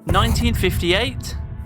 1958,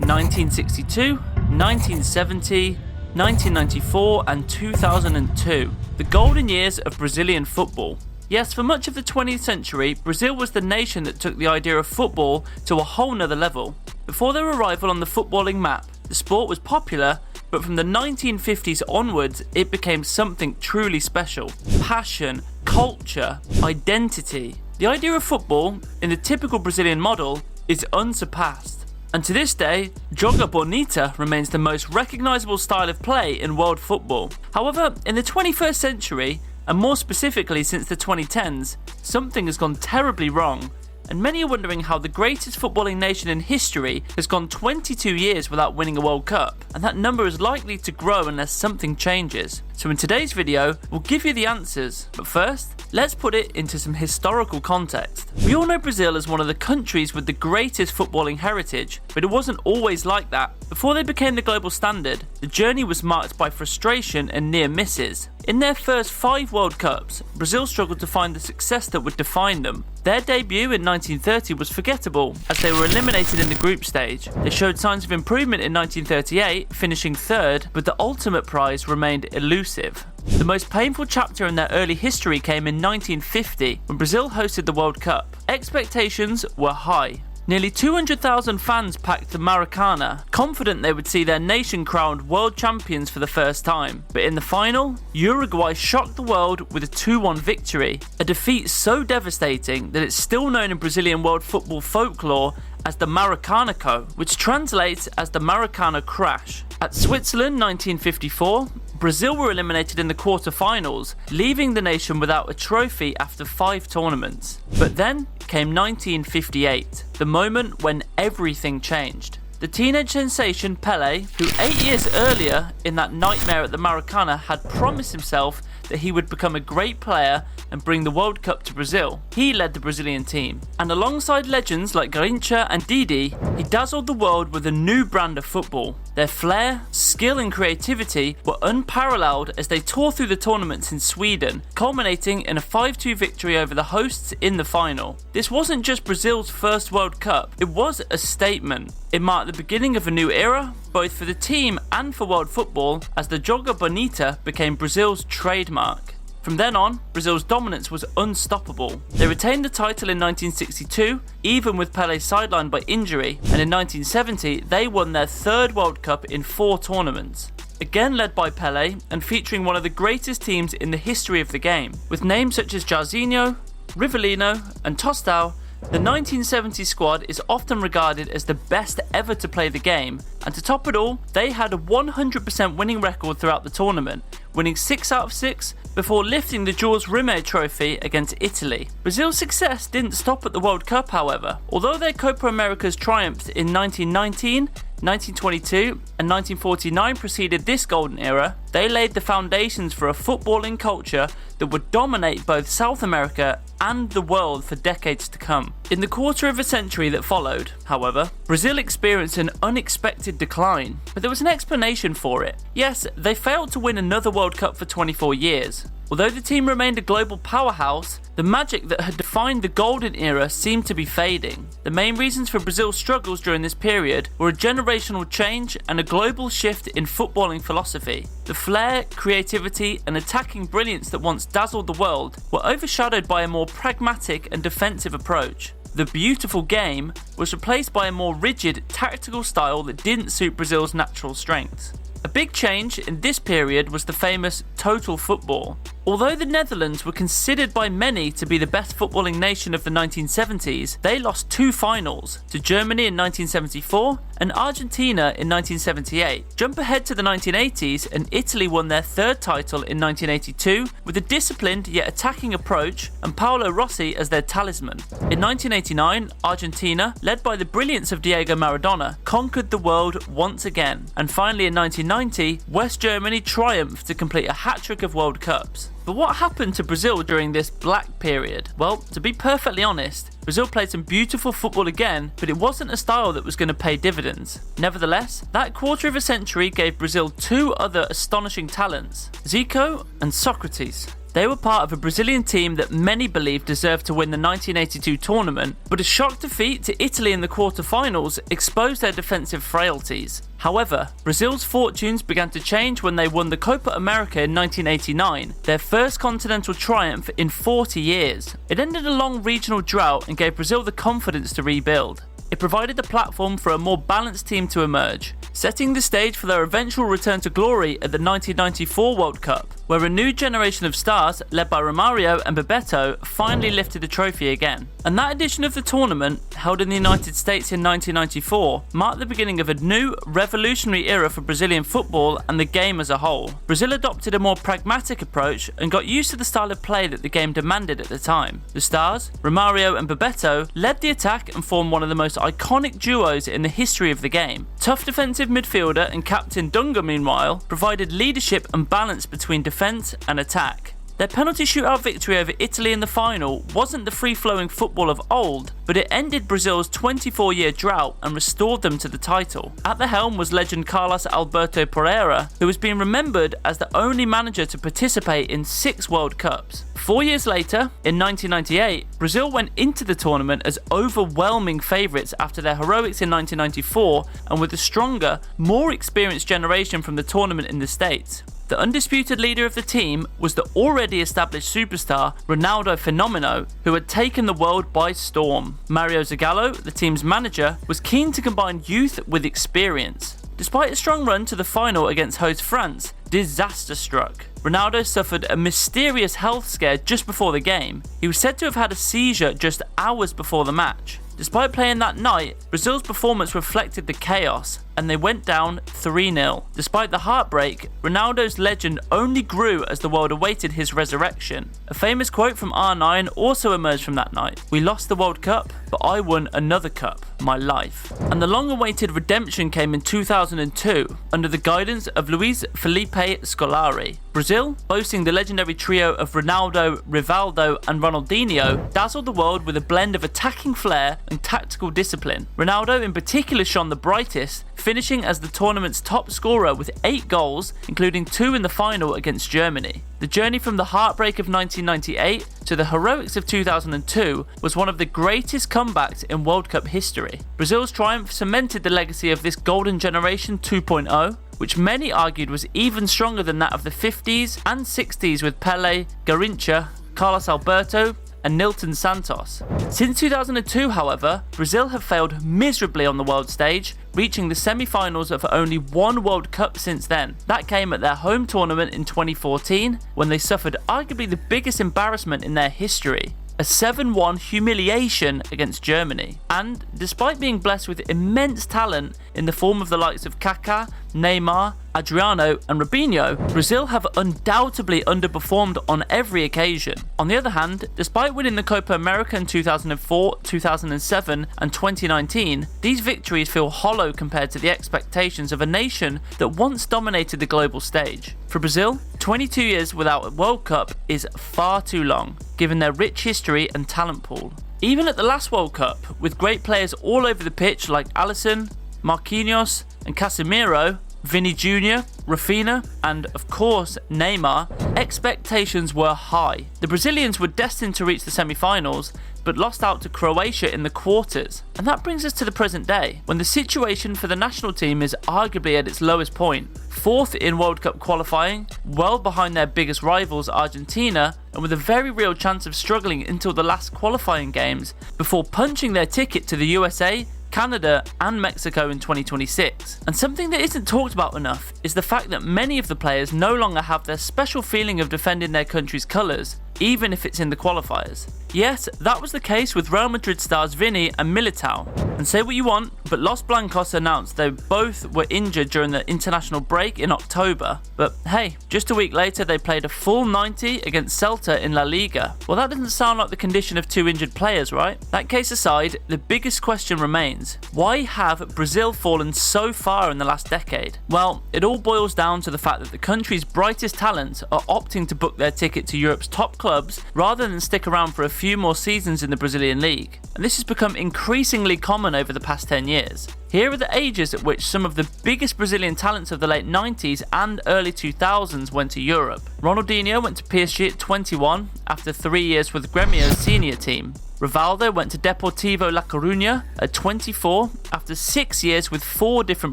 1962, 1970, 1994 and 2002, the golden years of Brazilian football. Yes, for much of the 20th century, Brazil was the nation that took the idea of football to a whole nother level. Before their arrival on the footballing map, the sport was popular, but from the 1950s onwards, it became something truly special. Passion, culture, identity. The idea of football, in the typical Brazilian model, is unsurpassed. And to this day, Joga Bonito remains the most recognisable style of play in world football. However, in the 21st century, and more specifically since the 2010s, something has gone terribly wrong, and many are wondering how the greatest footballing nation in history has gone 22 years without winning a World Cup, and that number is likely to grow unless something changes. So in today's video, we'll give you the answers, but first, let's put it into some historical context. We all know Brazil as one of the countries with the greatest footballing heritage, but it wasn't always like that. Before they became the global standard, the journey was marked by frustration and near misses. In their first 5 World Cups, Brazil struggled to find the success that would define them. Their debut in 1930 was forgettable, as they were eliminated in the group stage. They showed signs of improvement in 1938, finishing 3rd, but the ultimate prize remained elusive. The most painful chapter in their early history came in 1950, when Brazil hosted the World Cup. Expectations were high. Nearly 200,000 fans packed the Maracanã, confident they would see their nation crowned world champions for the first time. But in the final, Uruguay shocked the world with a 2-1 victory, a defeat so devastating that it's still known in Brazilian world football folklore as the Maracanaco, which translates as the Maracana Crash. At Switzerland 1954, Brazil were eliminated in the quarter-finals, leaving the nation without a trophy after 5 tournaments. But then came 1958, the moment when everything changed. The teenage sensation Pelé, who 8 years earlier in that nightmare at the Maracanã had promised himself that he would become a great player and bring the World Cup to Brazil. He led the Brazilian team, and alongside legends like Garrincha and Didi, he dazzled the world with a new brand of football. Their flair, skill and creativity were unparalleled as they tore through the tournaments in Sweden, culminating in a 5-2 victory over the hosts in the final. This wasn't just Brazil's first World Cup, it was a statement. It marked the beginning of a new era, both for the team and for world football, as the Joga Bonito became Brazil's trademark. From then on, Brazil's dominance was unstoppable. They retained the title in 1962, even with Pelé sidelined by injury, and in 1970 they won their 3rd World Cup in 4 tournaments. Again led by Pelé and featuring one of the greatest teams in the history of the game. With names such as Jairzinho, Rivellino and Tostão, the 1970 squad is often regarded as the best ever to play the game, and to top it all, they had a 100% winning record throughout the tournament, winning 6 out of 6 before lifting the Jules Rimet trophy against Italy. Brazil's success didn't stop at the World Cup, however. Although their Copa Americas triumphs in 1919, 1922 and 1949 preceded this golden era, they laid the foundations for a footballing culture that would dominate both South America and the world for decades to come. In the quarter of a century that followed, however, Brazil experienced an unexpected decline, but there was an explanation for it. Yes, they failed to win another World Cup for 24 years. Although the team remained a global powerhouse, the magic that had defined the golden era seemed to be fading. The main reasons for Brazil's struggles during this period were a generational change and a global shift in footballing philosophy. The flair, creativity and attacking brilliance that once dazzled the world were overshadowed by a more pragmatic and defensive approach. The beautiful game was replaced by a more rigid, tactical style that didn't suit Brazil's natural strengths. A big change in this period was the famous total football. Although the Netherlands were considered by many to be the best footballing nation of the 1970s, they lost 2 finals, to Germany in 1974 and Argentina in 1978. Jump ahead to the 1980s and Italy won their 3rd title in 1982 with a disciplined yet attacking approach and Paolo Rossi as their talisman. In 1989, Argentina, led by the brilliance of Diego Maradona, conquered the world once again. And finally in 1990, West Germany triumphed to complete a hat-trick of World Cups. But what happened to Brazil during this black period? Well, to be perfectly honest, Brazil played some beautiful football again, but it wasn't a style that was going to pay dividends. Nevertheless, that quarter of a century gave Brazil 2 other astonishing talents, Zico and Socrates. They were part of a Brazilian team that many believe deserved to win the 1982 tournament, but a shock defeat to Italy in the quarter-finals exposed their defensive frailties. However, Brazil's fortunes began to change when they won the Copa America in 1989, their first continental triumph in 40 years. It ended a long regional drought and gave Brazil the confidence to rebuild. It provided the platform for a more balanced team to emerge, setting the stage for their eventual return to glory at the 1994 World Cup, where a new generation of stars, led by Romario and Bebeto, finally lifted the trophy again. And that edition of the tournament, held in the United States in 1994, marked the beginning of a new, revolutionary era for Brazilian football and the game as a whole. Brazil adopted a more pragmatic approach and got used to the style of play that the game demanded at the time. The stars, Romario and Bebeto, led the attack and formed one of the most iconic duos in the history of the game. Tough defensive midfielder and captain Dunga, meanwhile, provided leadership and balance between defence and attack. Their penalty shootout victory over Italy in the final wasn't the free-flowing football of old, but it ended Brazil's 24-year drought and restored them to the title. At the helm was legend Carlos Alberto Pereira, who has been remembered as the only manager to participate in 6 World Cups. 4 years later, in 1998, Brazil went into the tournament as overwhelming favourites after their heroics in 1994 and with a stronger, more experienced generation from the tournament in the States. The undisputed leader of the team was the already established superstar Ronaldo Fenomeno, who had taken the world by storm. Mario Zagallo, the team's manager, was keen to combine youth with experience. Despite a strong run to the final against host France, disaster struck. Ronaldo suffered a mysterious health scare just before the game. He was said to have had a seizure just hours before the match. Despite playing that night, Brazil's performance reflected the chaos, and they went down 3-0. Despite the heartbreak, Ronaldo's legend only grew as the world awaited his resurrection. A famous quote from R9 also emerged from that night: "We lost the World Cup, but I won another cup, my life." And the long-awaited redemption came in 2002, under the guidance of Luis Felipe Scolari. Brazil, boasting the legendary trio of Ronaldo, Rivaldo and Ronaldinho, dazzled the world with a blend of attacking flair and tactical discipline. Ronaldo in particular shone the brightest, finishing as the tournament's top scorer with 8 goals, including 2 in the final against Germany. The journey from the heartbreak of 1998 to the heroics of 2002 was one of the greatest comebacks in World Cup history. Brazil's triumph cemented the legacy of this golden generation 2.0, which many argued was even stronger than that of the 50s and 60s with Pelé, Garrincha, Carlos Alberto and Nilton Santos. Since 2002, however, Brazil have failed miserably on the world stage, reaching the semi-finals of only one World Cup since then. That came at their home tournament in 2014, when they suffered arguably the biggest embarrassment in their history: a 7-1 humiliation against Germany. And despite being blessed with immense talent in the form of the likes of Kaká, Neymar, Adriano and Robinho, Brazil have undoubtedly underperformed on every occasion. On the other hand, despite winning the Copa America in 2004, 2007 and 2019, these victories feel hollow compared to the expectations of a nation that once dominated the global stage. For Brazil, 22 years without a World Cup is far too long, given their rich history and talent pool. Even at the last World Cup, with great players all over the pitch like Alisson, Marquinhos and Casemiro, Vini Jr, Rafinha, and of course Neymar, expectations were high. The Brazilians were destined to reach the semi-finals, but lost out to Croatia in the quarters. And that brings us to the present day, when the situation for the national team is arguably at its lowest point. 4th in World Cup qualifying, well behind their biggest rivals Argentina, and with a very real chance of struggling until the last qualifying games, before punching their ticket to the USA, Canada and Mexico in 2026. And something that isn't talked about enough is the fact that many of the players no longer have their special feeling of defending their country's colours, even if it's in the qualifiers. Yes, that was the case with Real Madrid stars Vini and Militao. And say what you want, but Los Blancos announced they both were injured during the international break in October. But hey, just a week later they played a full 90 against Celta in La Liga. Well, that doesn't sound like the condition of 2 injured players, right? That case aside, the biggest question remains: why have Brazil fallen so far in the last decade? Well, it all boils down to the fact that the country's brightest talents are opting to book their ticket to Europe's top clubs rather than stick around for a few more seasons in the Brazilian league, and this has become increasingly common over the past 10 years. Here are the ages at which some of the biggest Brazilian talents of the late 90s and early 2000s went to Europe. Ronaldinho went to PSG at 21 after 3 years with Grêmio's senior team. Rivaldo went to Deportivo La Coruña at 24 after 6 years with 4 different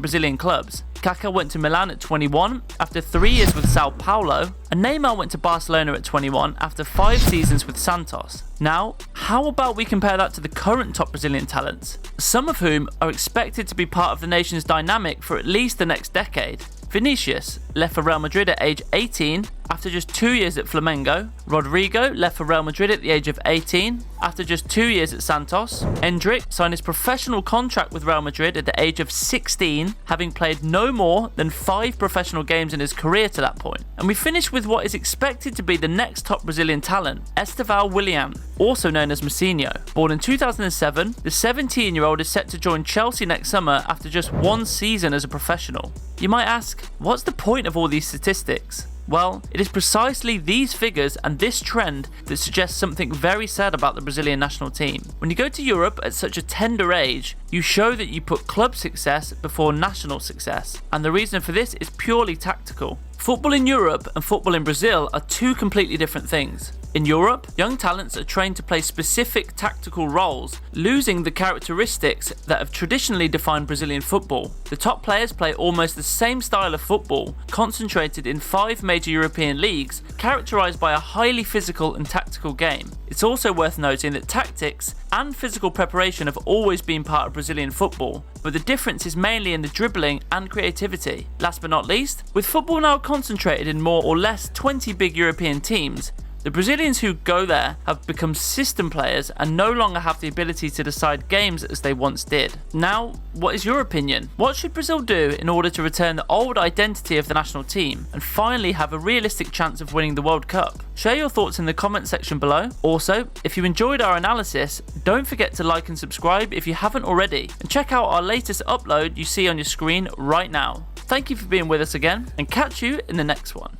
Brazilian clubs. Kaká went to Milan at 21 after 3 years with Sao Paulo, and Neymar went to Barcelona at 21 after 5 seasons with Santos. Now, how about we compare that to the current top Brazilian talents, some of whom are expected to be part of the nation's dynamic for at least the next decade. Vinicius left for Real Madrid at age 18 after just 2 years at Flamengo. Rodrigo left for Real Madrid at the age of 18 after just 2 years at Santos. Endrick signed his professional contract with Real Madrid at the age of 16, having played no more than 5 professional games in his career to that point. And we finish with what is expected to be the next top Brazilian talent, Estevão Willian, also known as Marquinhos. Born in 2007, the 17-year-old is set to join Chelsea next summer after just 1 season as a professional. You might ask, what's the point of all these statistics? Well, it is precisely these figures and this trend that suggests something very sad about the Brazilian national team. When you go to Europe at such a tender age, you show that you put club success before national success, and the reason for this is purely tactical. Football in Europe and football in Brazil are 2 completely different things. In Europe, young talents are trained to play specific tactical roles, losing the characteristics that have traditionally defined Brazilian football. The top players play almost the same style of football, concentrated in 5 major European leagues, characterized by a highly physical and tactical game. It's also worth noting that tactics and physical preparation have always been part of Brazilian football, but the difference is mainly in the dribbling and creativity. Last but not least, with football now concentrated in more or less 20 big European teams, the Brazilians who go there have become system players and no longer have the ability to decide games as they once did. Now, what is your opinion? What should Brazil do in order to return the old identity of the national team and finally have a realistic chance of winning the World Cup? Share your thoughts in the comment section below. Also, if you enjoyed our analysis, don't forget to like and subscribe if you haven't already, and check out our latest upload you see on your screen right now. Thank you for being with us again, and catch you in the next one.